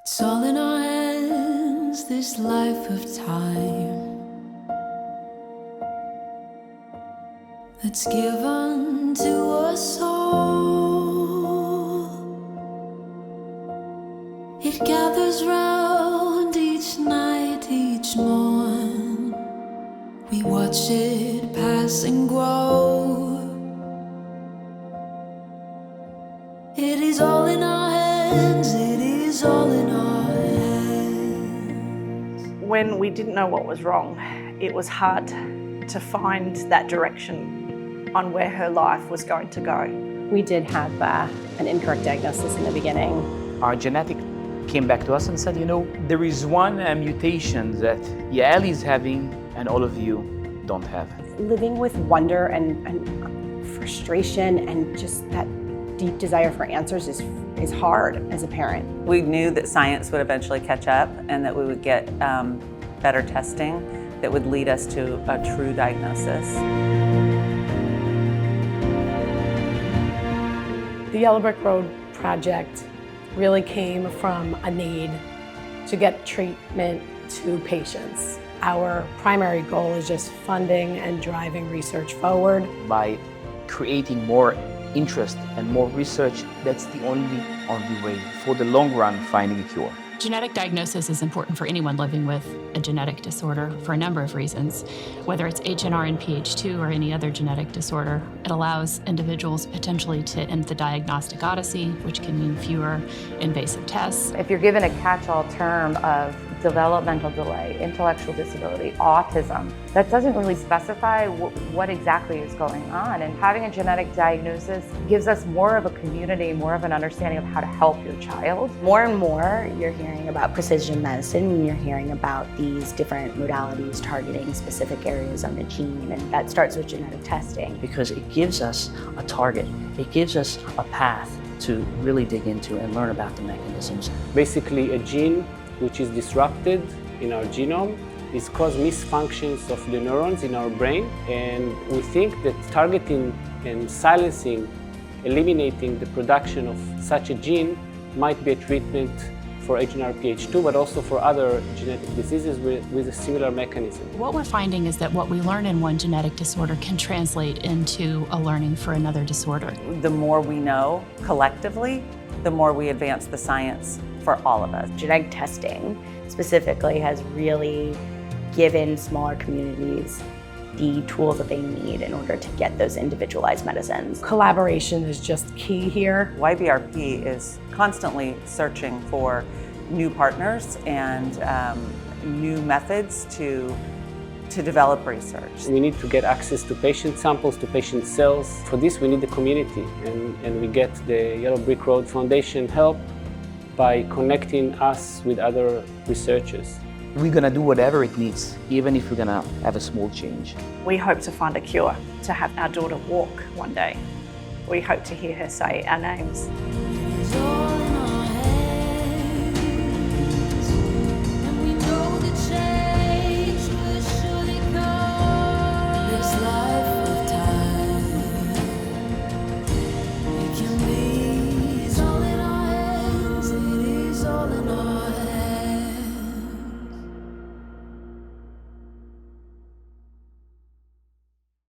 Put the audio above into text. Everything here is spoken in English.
It's all in our hands, this life of time that's given to us all. It gathers round each night, each morn. We watch it pass and grow. It is all in our hands, it is all in our hands. When we didn't know what was wrong, it was hard to find that direction on where her life was going to go. We did have an incorrect diagnosis in the beginning. Our genetic came back to us and said, there is one mutation that Yaeli is having and all of you don't have. Living with wonder and frustration and just that deep desire for answers is hard as a parent. We knew that science would eventually catch up and that we would get better testing that would lead us to a true diagnosis. The Yellow Brick Road project really came from a need to get treatment to patients. Our primary goal is just funding and driving research forward. By creating more interest and more research, that's the only way for the long run finding a cure. Genetic diagnosis is important for anyone living with a genetic disorder for a number of reasons. Whether it's HNRNPH2 or any other genetic disorder, it allows individuals potentially to end the diagnostic odyssey, which can mean fewer invasive tests. If you're given a catch-all term of developmental delay, intellectual disability, autism, that doesn't really specify what exactly is going on. And having a genetic diagnosis gives us more of a community, more of an understanding of how to help your child. More and more, you're hearing about precision medicine, and you're hearing about these different modalities targeting specific areas on the gene, and that starts with genetic testing. Because it gives us a target, it gives us a path to really dig into and learn about the mechanisms. Basically, a gene which is disrupted in our genome is cause misfunctions of the neurons in our brain, and we think that targeting and silencing, eliminating the production of such a gene might be a treatment for HNRPH2, but also for other genetic diseases with a similar mechanism. What we're finding is that what we learn in one genetic disorder can translate into a learning for another disorder. The more we know collectively, the more we advance the science for all of us. Genetic testing specifically has really given smaller communities the tools that they need in order to get those individualized medicines. Collaboration is just key here. YBRP is constantly searching for new partners and new methods to develop research. We need to get access to patient samples, to patient cells. For this, we need the community, and we get the Yellow Brick Road Foundation help by connecting us with other researchers. We're gonna do whatever it needs, even if we're gonna have a small change. We hope to find a cure, to have our daughter walk one day. We hope to hear her say our names. It is all